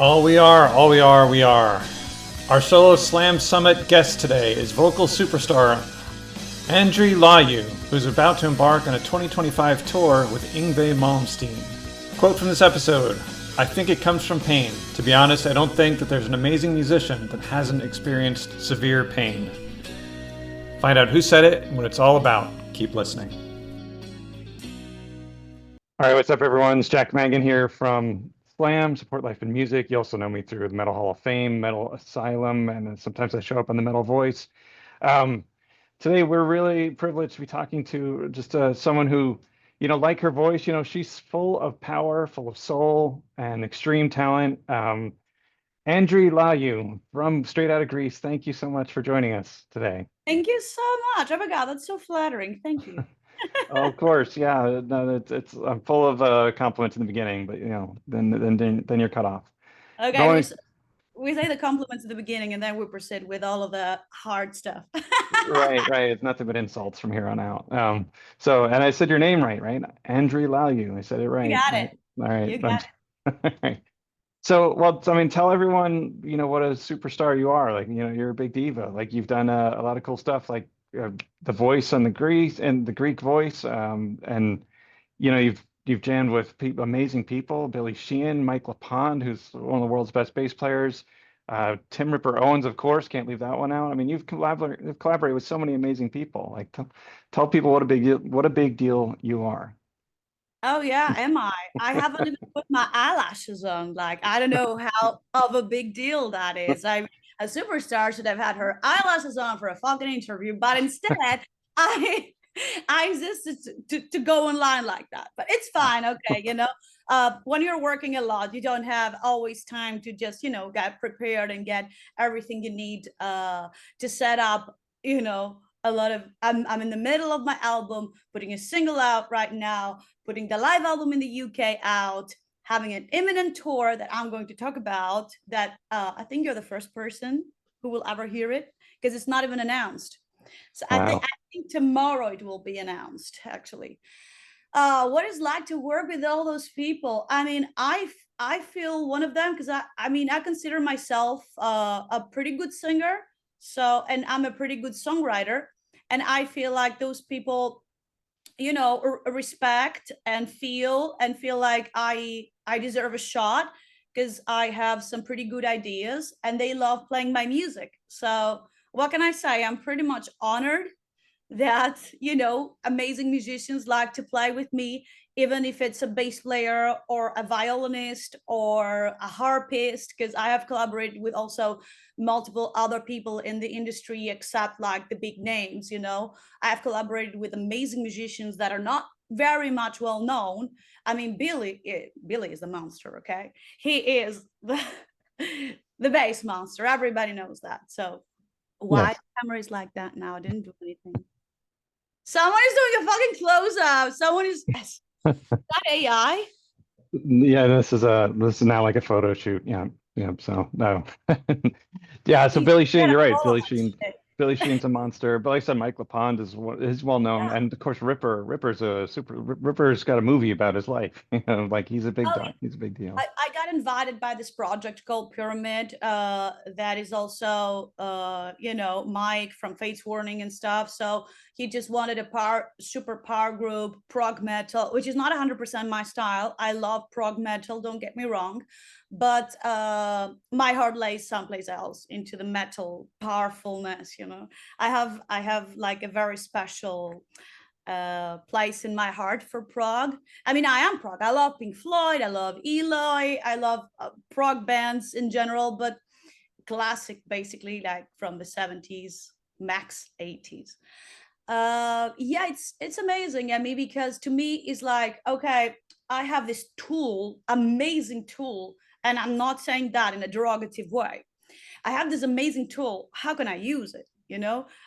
We are. Our solo S.L.A.M Summit guest today is vocal superstar Andry Lagiou, who's about to embark on a 2025 tour with Yngwie Malmsteen. Quote from this episode: "I think it comes from pain. To be honest, I don't think that there's an amazing musician that hasn't experienced severe pain." Find out who said it and what it's all about. Keep listening. All right, what's up, everyone? It's Jack Mangan here from S.L.A.M, Support Life and Music. You also know me through the Metal Hall of Fame, Metal S.L.A.M, and then sometimes I show up on the Metal Voice. Today, we're really privileged to be talking to just someone who, like her voice, she's full of power, full of soul, and extreme talent. Andry Lagiou from straight out of Greece. Thank you so much for joining us today. Thank you so much. Oh my God, that's so flattering. Thank you. Oh, of course, yeah. No, it's I'm full of compliments in the beginning, but then you're cut off. Okay, Going we say the compliments at the beginning, and then we proceed with all of the hard stuff. right. It's nothing but insults from here on out. And I said your name right? Andry Lagiou. I said it You right. got All it. right. You got All right. So, well, I mean, tell everyone, what a superstar you are. Like, you're a big diva. Like, you've done a lot of cool stuff, like the voice on the Greek voice, and you've jammed with amazing people, Billy Sheehan, Mike LaPond, who's one of the world's best bass players, Tim Ripper Owens, of course, can't leave that one out. I mean, you've collaborated with so many amazing people. Like, tell people what a big deal you are. Oh yeah, am I? I haven't even put my eyelashes on. Like, I don't know how of a big deal that is. A superstar should have had her eyelashes on for a fucking interview, but instead, I I insisted to go online like that. But it's fine, okay, when you're working a lot, you don't have always time to just, get prepared and get everything you need to set up, a lot of I'm in the middle of my album, putting a single out right now, putting the live album in the UK out, having an imminent tour that I'm going to talk about that I think you're the first person who will ever hear it because it's not even announced. So Wow. I think tomorrow it will be announced, actually. What it's like to work with all those people. I mean, I feel one of them because I consider myself a pretty good singer. So, and I'm a pretty good songwriter. And I feel like those people, respect and feel like I deserve a shot because I have some pretty good ideas and they love playing my music. So what can I say? I'm pretty much honored that amazing musicians like to play with me, even if it's a bass player or a violinist or a harpist, because I have collaborated with also multiple other people in the industry except like the big names. I have collaborated with amazing musicians that are not very much well known. I mean, Billy is the monster. Okay, he is the bass monster. Everybody knows that. So why Yes. the camera is like that now? I didn't do anything. Someone is doing a fucking close up. Someone is that AI? Yeah, this is now like a photo shoot. Yeah. So no. Yeah, so You Billy Sheehan, get you're right. all of that shit. Billy Sheen's a monster. But like I said, Mike LaPond is well known, Yeah. and of course Ripper's got a movie about his life. Like he's a big Oh, dog. He's a big deal. I got invited by this project called Pyramid. That is also, Mike from Fates Warning and stuff. So he just wanted a super power group, prog metal, which is not 100% my style. I love prog metal, don't get me wrong, but my heart lays someplace else into the metal powerfulness. I have like a very special place in my heart for prog. I mean, I am prog. I love Pink Floyd. I love Eloy. I love prog bands in general, but classic, basically, like from the 70s, max 80s. Yeah, it's amazing. I mean, because to me, it's like, okay, I have this tool, amazing tool, and I'm not saying that in a derogative way. I have this amazing tool. How can I use it?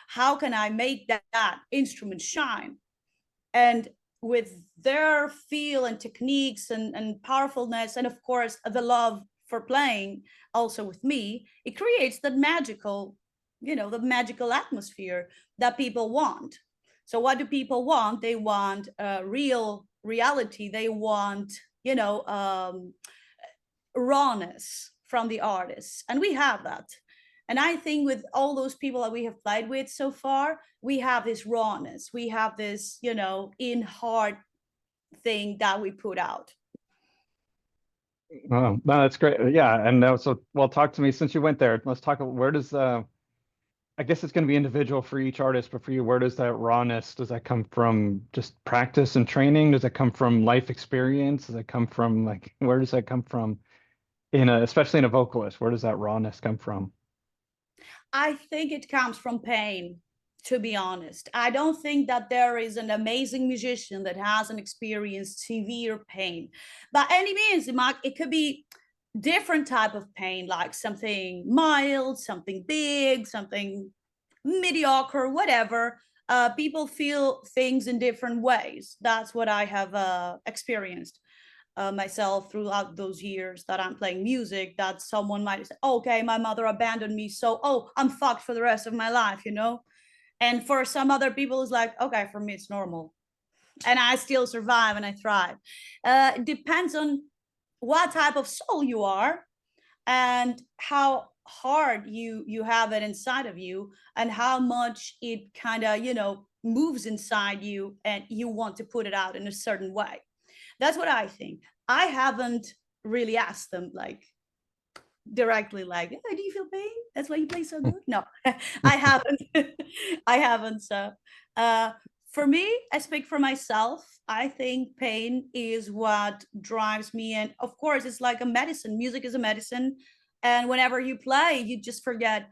How can I make that instrument shine? And with their feel and techniques and powerfulness, and of course the love for playing also with me, it creates that magical, the magical atmosphere that people want. So what do people want? They want reality. They want, rawness. from the artists, and we have that. And I think with all those people that we have played with so far, we have this rawness, we have this, in heart thing that we put out. Oh, no, that's great. Yeah, and so well, talk to me since you went there. Let's talk. Where does I guess it's going to be individual for each artist, but for you, where does that rawness, does that come from just practice and training? Does that come from life experience? Does that come from like, where does that come from especially in a vocalist, where does that rawness come from? I think it comes from pain, to be honest. I don't think that there is an amazing musician that hasn't experienced severe pain. By any means, it could be different type of pain, like something mild, something big, something mediocre, whatever. People feel things in different ways. That's what I have experienced myself throughout those years that I'm playing music. That someone might say, okay, my mother abandoned me, so I'm fucked for the rest of my life. And for some other people, it's like, okay, for me, it's normal, and I still survive and I thrive. It depends on what type of soul you are and how hard you have it inside of you, and how much it kind of moves inside you, and you want to put it out in a certain way. That's what I think. I haven't really asked them like directly, like, oh, do you feel pain? That's why you play so good. No, I haven't. I haven't. So uh for me, I speak for myself. I think pain is what drives me, and of course it's like a medicine. Music is a medicine, and whenever you play, you just forget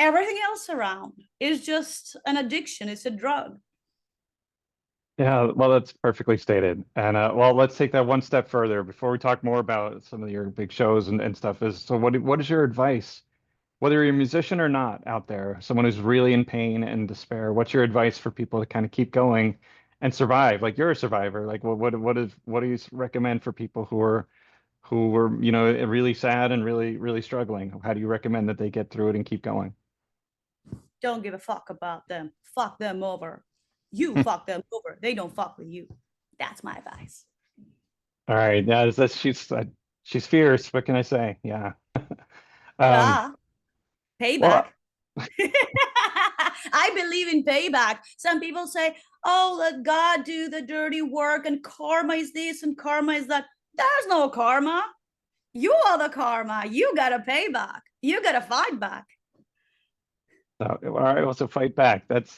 everything else around. It's just an addiction, it's a drug. Yeah, well, that's perfectly stated. And well, let's take that one step further before we talk more about some of your big shows and stuff. Is so what is your advice, whether you're a musician or not out there, someone who's really in pain and despair, what's your advice for people to kind of keep going and survive? Like you're a survivor. Like what do you recommend for people who were, really sad and really struggling? How do you recommend that they get through it and keep going? Don't give a fuck about them. Fuck them over. You fuck them over. They don't fuck with you. That's my advice. All right. Yeah, she's fierce. What can I say? Yeah. Um, Yeah, payback. well, I believe in payback. Some people say, oh, let God do the dirty work, and karma is this and karma is that. There's no karma. You are the karma. You got to pay back. You got to fight back. so, all right. Well, so fight back. That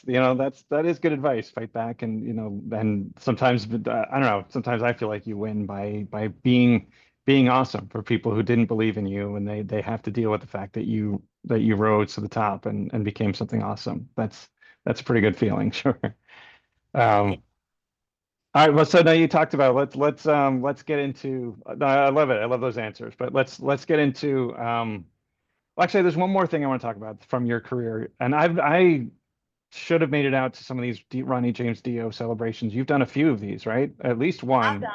is good advice. Fight back, and and sometimes, I don't know. Sometimes I feel like you win by being awesome for people who didn't believe in you, and they have to deal with the fact that you rose to the top and became something awesome. That's a pretty good feeling, sure. Yeah. Um, all right. Well, so now you talked about let's get into. No, I love it. I love those answers. But let's get into. Well, actually, there's one more thing I want to talk about from your career, and I should have made it out to some of these Ronnie James Dio celebrations. You've done a few of these, right? At least I've one. done.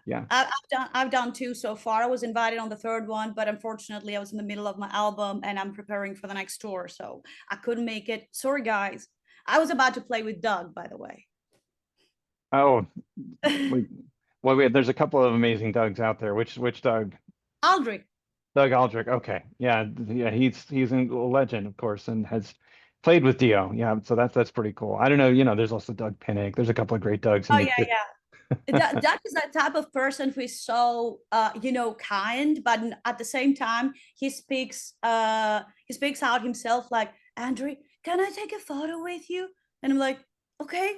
Yeah. Yeah. I've done two so far. I was invited on the third one, but unfortunately, I was in the middle of my album and I'm preparing for the next tour, so I couldn't make it. Sorry, guys. I was about to play with Doug, by the way. Oh, we, well, there's a couple of amazing Dougs out there. Which Doug? Aldrich. Doug Aldrich. Okay. Yeah. Yeah. He's a legend, of course, and has played with Dio. Yeah. So that's pretty cool. I don't know. There's also Doug Pinnick. There's a couple of great Dougs in Oh the. yeah, yeah. Doug is that type of person who is so kind, but at the same time, he speaks out himself like, Andrew, can I take a photo with you? And I'm like, okay,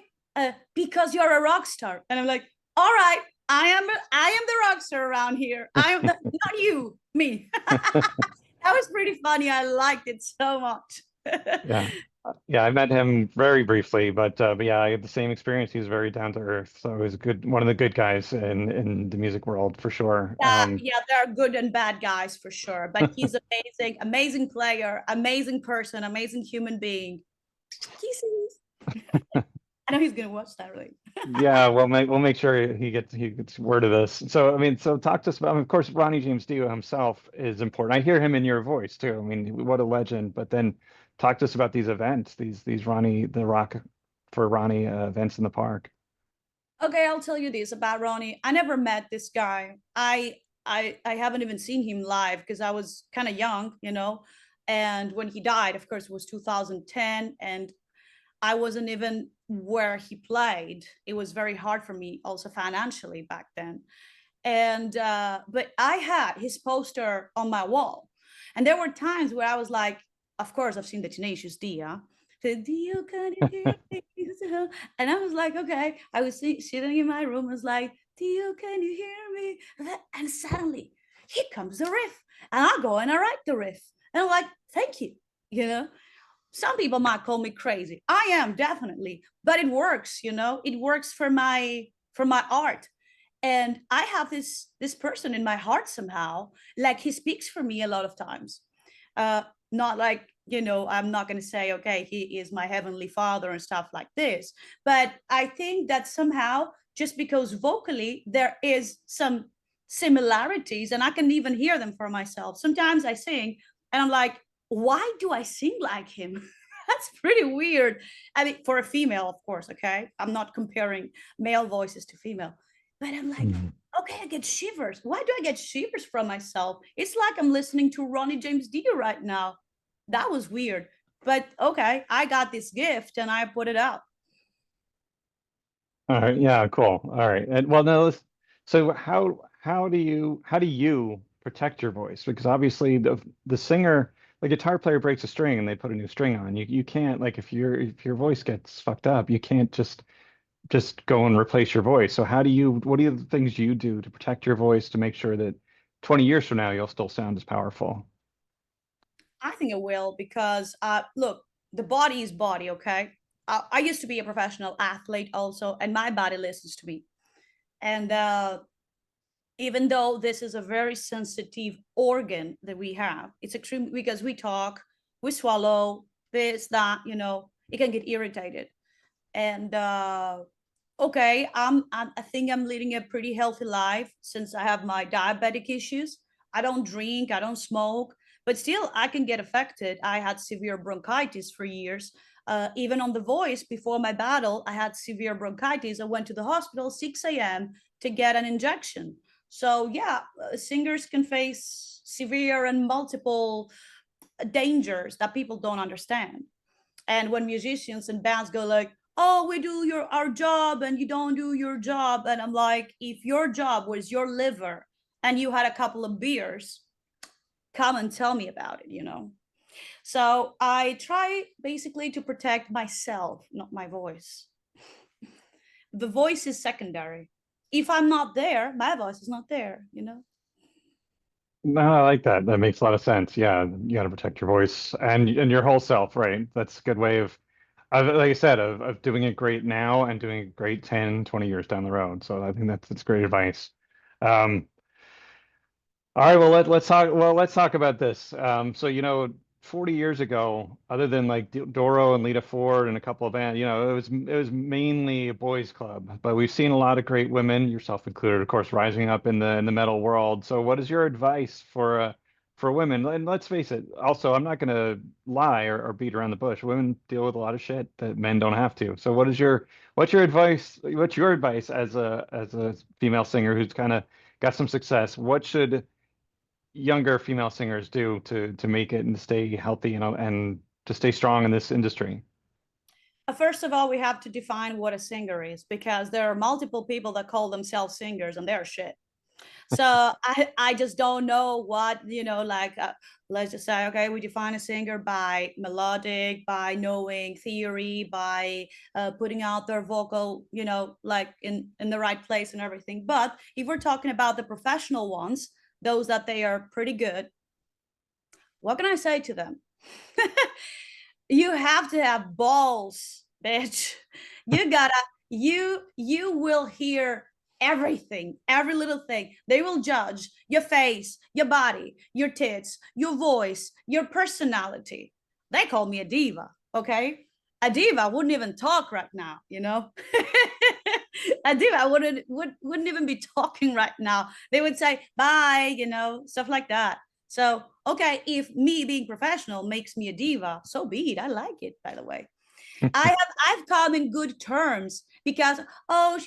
because you're a rock star. And I'm like, all right, I am the rock star around here. I am not you, me. That was pretty funny. I liked it so much. Yeah. Yeah, I met him very briefly, but yeah, I had the same experience. He was very down to earth. So he was one of the good guys in the music world for sure. Yeah, yeah, there are good and bad guys for sure, but he's amazing, amazing player, amazing person, amazing human being. Kisses. I know he's gonna watch that, right? Yeah, we'll make sure he gets word of this. So I mean, so talk to us about. I mean, of course, Ronnie James Dio himself is important. I hear him in your voice too. I mean, what a legend. But then talk to us about these events, these Ronnie the Rock for Ronnie events in the park. Okay, I'll tell you this about Ronnie. I never met this guy. I I haven't even seen him live because I was kind of young, and when he died, of course, it was 2010, and I wasn't even where he played. It was very hard for me also financially back then. And but I had his poster on my wall, and there were times where I was like, of course I've seen the Tenacious D, yeah. Dio, can you hear me? And I was like, okay. I was sitting in my room, I was like, Dio, can you hear me? And suddenly here comes the riff, and I go and I write the riff, and I'm like, thank you, you know. Some people might call me crazy. I am definitely, but it works, it works for my art. And I have this person in my heart somehow, like he speaks for me a lot of times. Not like, I'm not going to say, okay, he is my heavenly father and stuff like this, but I think that somehow, just because vocally there is some similarities, and I can even hear them for myself. Sometimes I sing and I'm like, why do I sing like him? That's pretty weird. I mean, for a female, of course, okay? I'm not comparing male voices to female, but I'm like, Mhm. okay, I get shivers. Why do I get shivers from myself? It's like I'm listening to Ronnie James Dio right now. That was weird. But okay, I got this gift and I put it out. All right, yeah, cool. All right. And well, now so how do you protect your voice? Because obviously the singer, the guitar player breaks a string and they put a new string on. You can't, like, if your voice gets fucked up, you can't just go and replace your voice. So what are the things you do to protect your voice to make sure that 20 years from now you'll still sound as powerful? I think it will because, look, the body is body, okay? I used to be a professional athlete also, and my body listens to me. And even though this is a very sensitive organ that we have, it's extreme because we talk, we swallow, this, that, it can get irritated. And okay, I think I'm leading a pretty healthy life since I have my diabetic issues. I don't drink, I don't smoke, but still I can get affected. I had severe bronchitis for years. Even on the voice before my battle, I had severe bronchitis. I went to the hospital 6 a.m. to get an injection. So yeah, singers can face severe and multiple dangers that people don't understand. And when musicians and bands go like, oh, we do our job and you don't do your job, and I'm like, if your job was your liver and you had a couple of beers, come and tell me about it. So I try basically to protect myself, not my voice. The voice is secondary. If I'm not there, my voice is not there. No, I like that. That makes a lot of sense. Yeah, you got to protect your voice and your whole self, right? That's a good way like I said, of doing it great now and doing it great 10, 20 years down the road. So I think that's great advice. Um, all right, well let's talk about this. So 40 years ago, other than like Doro and Lita Ford and a couple of bands, it was mainly a boys' club. But we've seen a lot of great women, yourself included, of course, rising up in the metal world. So what is your advice for women? And let's face it, also, I'm not going to lie or beat around the bush. Women deal with a lot of shit that men don't have to. So what's your advice? What's your advice as a female singer who's kind of got some success? What should younger female singers do to make it and stay healthy, and to stay strong in this industry? First of all, we have to define what a singer is because there are multiple people that call themselves singers and they're shit. So I just don't know what, like, let's just say, okay, we define a singer by melodic, by knowing theory, by putting out their vocal, like in the right place and everything. But if we're talking about the professional ones, those that they are pretty good, what can I say to them? You have to have balls, bitch. You gotta, you will hear everything, every little thing. They will judge your face, your body, your tits, your voice, your personality. They call me a diva, okay? A diva wouldn't even talk right now. A diva wouldn't even be talking right now. They would say bye, stuff like that. So, okay, if me being professional makes me a diva, so be it. I like it, by the way. I've come in good terms because, oh,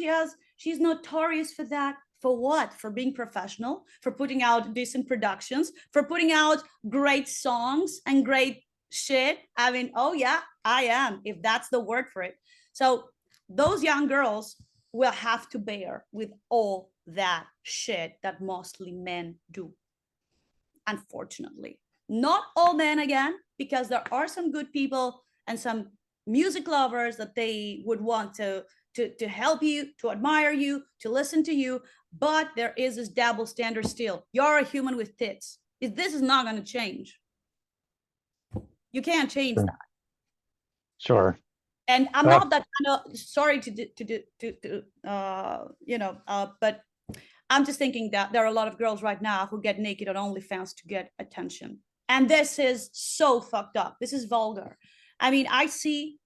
she's notorious for that. For what? For being professional, for putting out decent productions, for putting out great songs and great shit. I mean, oh yeah, I am, if that's the word for it. So those young girls will have to bear with all that shit that mostly men do, unfortunately. Not all men, again, because there are some good people and some music lovers that they would want to help you, to admire you, to listen to you. But there is this double standard still. You're a human with tits. This is not going to change. You can't change Sure. that. Sure. And I'm not that kind of, sorry but I'm just thinking that there are a lot of girls right now who get naked on OnlyFans to get attention. And this is so fucked up. This is vulgar. I mean, I see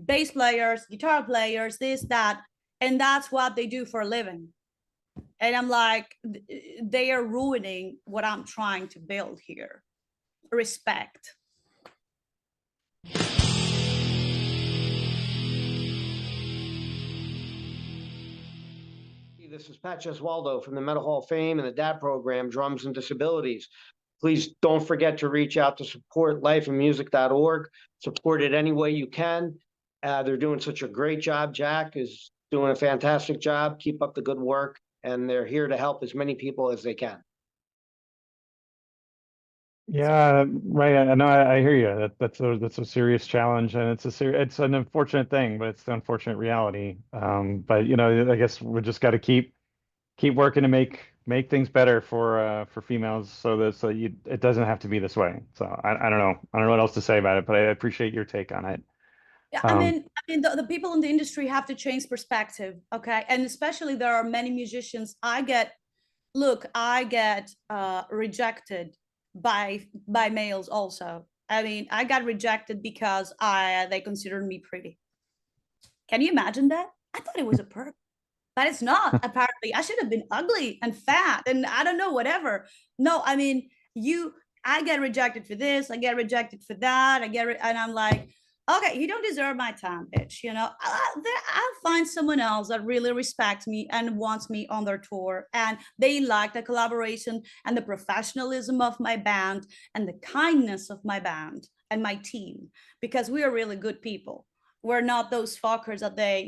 bass players, guitar players, this, that, and that's what they do for a living. And I'm like, they are ruining what I'm trying to build here. Respect. This is Pat Gesualdo from the Metal Hall of Fame and the DAP program, Drums and Disabilities. Please don't forget to reach out to support lifeandmusic.org. Support it any way you can. They're doing such a great job. Jack is doing a fantastic job. Keep up the good work. And they're here to help as many people as they can. Yeah, right. I know. I hear you. That's a serious challenge, and it's an unfortunate thing, but it's the unfortunate reality. But I guess we just got to keep working to make things better for females, so it doesn't have to be this way. So I don't know. I don't know what else to say about it, but I appreciate your take on it. Yeah, I mean, the people in the industry have to change perspective, okay? And especially there are many musicians. I get rejected by males also. I mean, I got rejected because they considered me pretty. Can you imagine that? I thought it was a perk, but it's not. Apparently, I should have been ugly and fat and I don't know, whatever. No, I mean, I get rejected for this, I get rejected for that, and I'm like, okay, you don't deserve my time, bitch. I'll find someone else that really respects me and wants me on their tour, and they like the collaboration and the professionalism of my band and the kindness of my band and my team, because we are really good people. We're not those fuckers that they,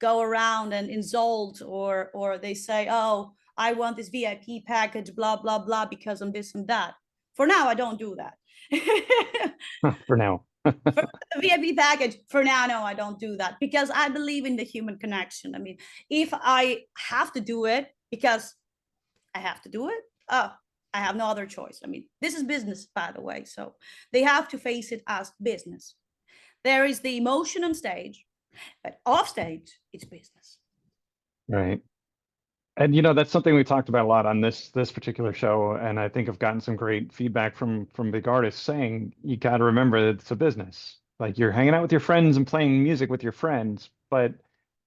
go around and insult, or they say, oh, I want this VIP package, blah, blah, blah, because I'm this and that. For now, I don't do that. For now. For the VIP package, for now, no, I don't do that, because I believe in the human connection. I mean, if I have to do it because I have to do it, I have no other choice. I mean, this is business, by the way, so they have to face it as business. There is the emotion on stage, but off stage, it's business. Right. And that's something we talked about a lot on this particular show, and I think I've gotten some great feedback from big artists saying you got to remember that it's a business. Like, you're hanging out with your friends and playing music with your friends, but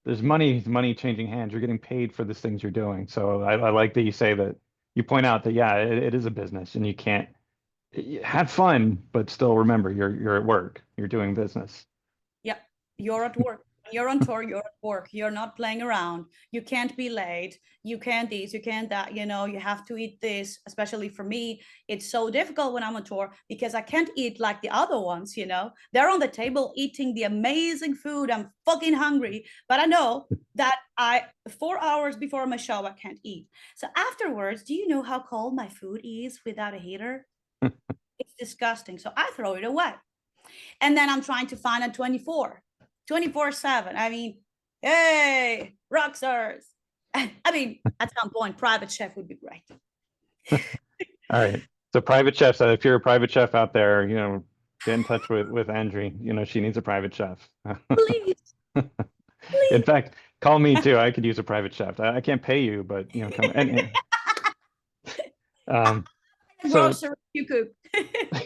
there's money changing hands. You're getting paid for the things you're doing. So I like that you point out that, yeah, it is a business, and you can't have fun, but still remember you're at work. You're doing business. Yep, you're at work. You're on tour, you're at work. You're not playing around. You can't be late. You can't this, you can't that. You have to eat this. Especially for me, it's so difficult when I'm on tour because I can't eat like the other ones. They're on the table eating the amazing food. I'm fucking hungry, but I know that 4 hours before my show, I can't eat. So afterwards, do you know how cold my food is without a heater? It's disgusting. So I throw it away. And then I'm trying to find a 24/7. I mean, hey, rock stars. I mean, at some point, private chef would be great. All right. So private chefs, if you're a private chef out there, get in touch with Andry. She needs a private chef. Please. In fact, call me too. I could use a private chef. I can't pay you, but come Grocery you cook.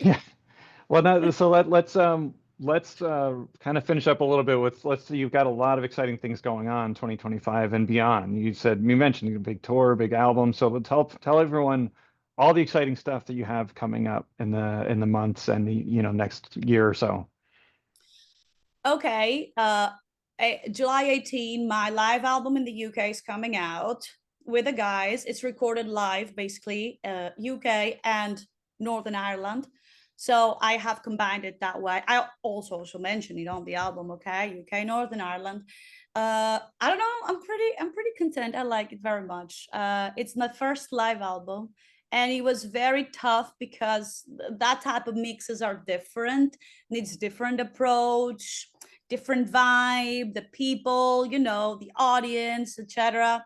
Yeah. Well, now, so let's kind of finish up a little bit with, let's see, you've got a lot of exciting things going on 2025 and beyond. You mentioned a big tour, big album. So tell everyone all the exciting stuff that you have coming up in the months and the next year or so. Okay. July 18, my live album in the UK is coming out. with the guys. It's recorded live, basically, UK and Northern Ireland. So I have combined it that way. I also mention it on the album, okay? UK, Northern Ireland. I don't know. I'm pretty content. I like it very much. It's my first live album, and it was very tough because that type of mixes are different, needs different approach, different vibe, the people, you know, the audience, etc.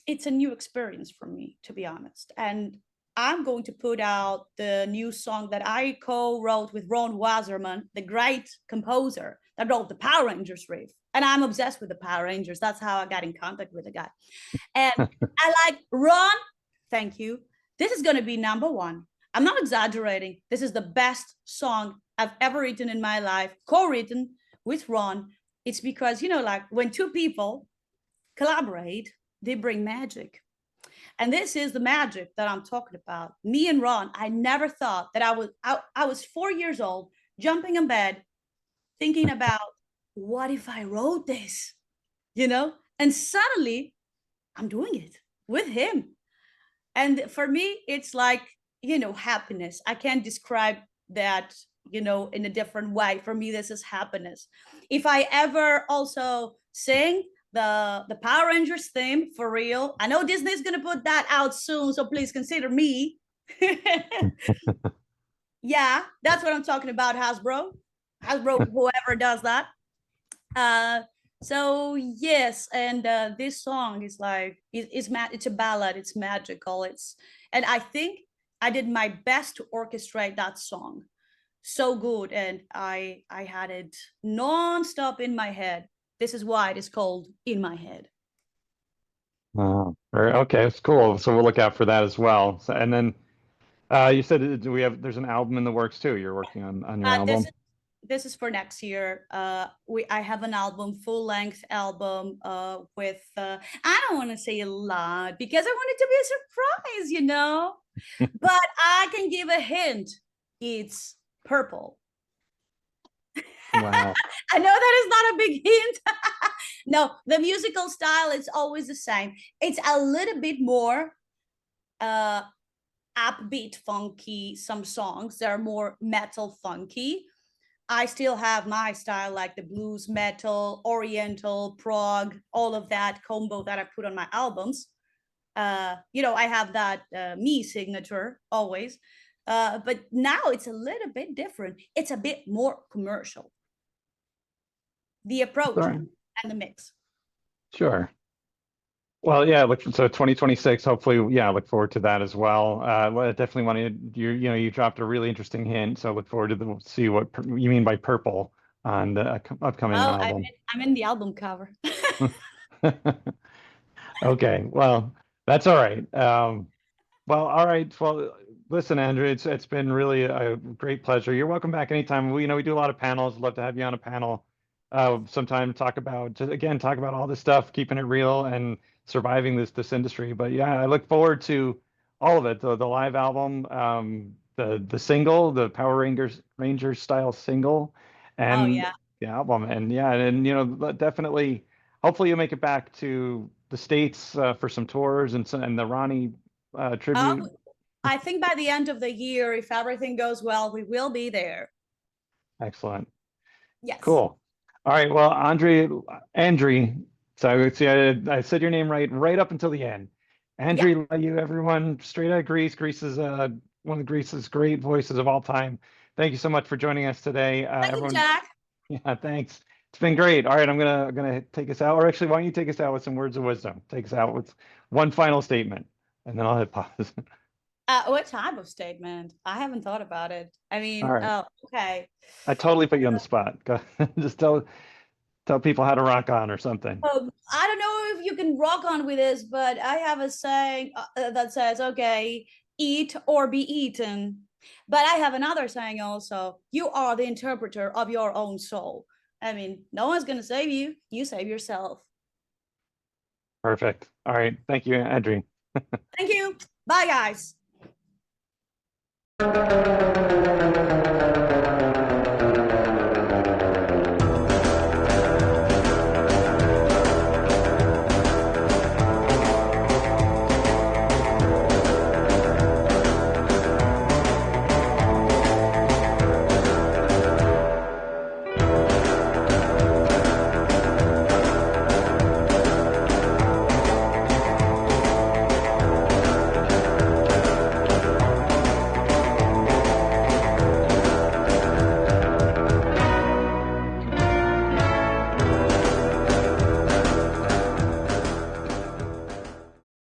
It's a new experience for me, to be honest. And I'm going to put out the new song that I co-wrote with Ron Wasserman, the great composer that wrote the Power Rangers riff. And I'm obsessed with the Power Rangers. That's how I got in contact with the guy. And I like, Ron, thank you. This is going to be #1. I'm not exaggerating. This is the best song I've ever written in my life, co-written with Ron. It's because, you know, like when two people collaborate, they bring magic. And this is the magic that I'm talking about. Me and Ron, I never thought that I was 4 years old, jumping in bed, thinking about, what if I wrote this, you know? And suddenly I'm doing it with him. And for me, it's like, you know, happiness. I can't describe that, you know, in a different way. For me, this is happiness. If I ever also sing the Power Rangers theme for real, I know Disney's gonna put that out soon, so please consider me. Yeah, that's what I'm talking about, Hasbro. Hasbro, whoever does that. So yes, and this song is like it's a ballad. It's magical. And I think I did my best to orchestrate that song so good, and I had it non-stop in my head. This is why it is called In My Head. Okay, it's cool. So we'll look out for that as well. So, and then you said there's an album in the works too. You're working on your album. This is for next year. I have an album, full-length album, with I don't want to say a lot because I want it to be a surprise, you know. But I can give a hint. It's purple. Wow. I know that is not a big hint. No, the musical style is always the same. It's a little bit more upbeat, funky. Some songs they're more metal funky. I still have my style, like the blues, metal, oriental, prog, all of that combo that I put on my albums. You know, I have that me signature always. But now it's a little bit different. It's a bit more commercial. The approach Sorry. and the mix. Sure. Well, yeah, so 2026, hopefully, yeah, look forward to that as well. Well, I definitely wanted you dropped a really interesting hint, so look forward to see what you mean by purple on the upcoming Oh, album. I'm in the album cover. Okay, well, that's all right. Well, all right. Well, listen, Andrew, it's been really a great pleasure. You're welcome back anytime. We do a lot of panels. Love to have you on a panel sometime. Talk about all this stuff, keeping it real and surviving this industry. But yeah, I look forward to all of it. The live album, the single, the Power Rangers style single, Oh and yeah. the album. And yeah, and definitely. Hopefully, you'll make it back to the States for some tours and the Ronnie tribute. I think by the end of the year, if everything goes well, we will be there. Excellent. Yes. Cool. All right. Well, Andry. So see, I said your name right up until the end. Andry Lagiou, everyone, straight out of Greece. Greece is one of Greece's great voices of all time. Thank you so much for joining us today, Thank everyone. you, Jack. Yeah, thanks. It's been great. All right, I'm gonna take us out, or actually, why don't you take us out with some words of wisdom? Take us out with one final statement, and then I'll hit pause. What type of statement? I haven't thought about it. I mean, All right. okay. I totally put you on the spot. Go, just tell people how to rock on or something. I don't know if you can rock on with this, but I have a saying that says, okay, eat or be eaten. But I have another saying also, you are the interpreter of your own soul. I mean, no one's going to save you. You save yourself. Perfect. All right. Thank you, Andrew. Thank you. Bye, guys.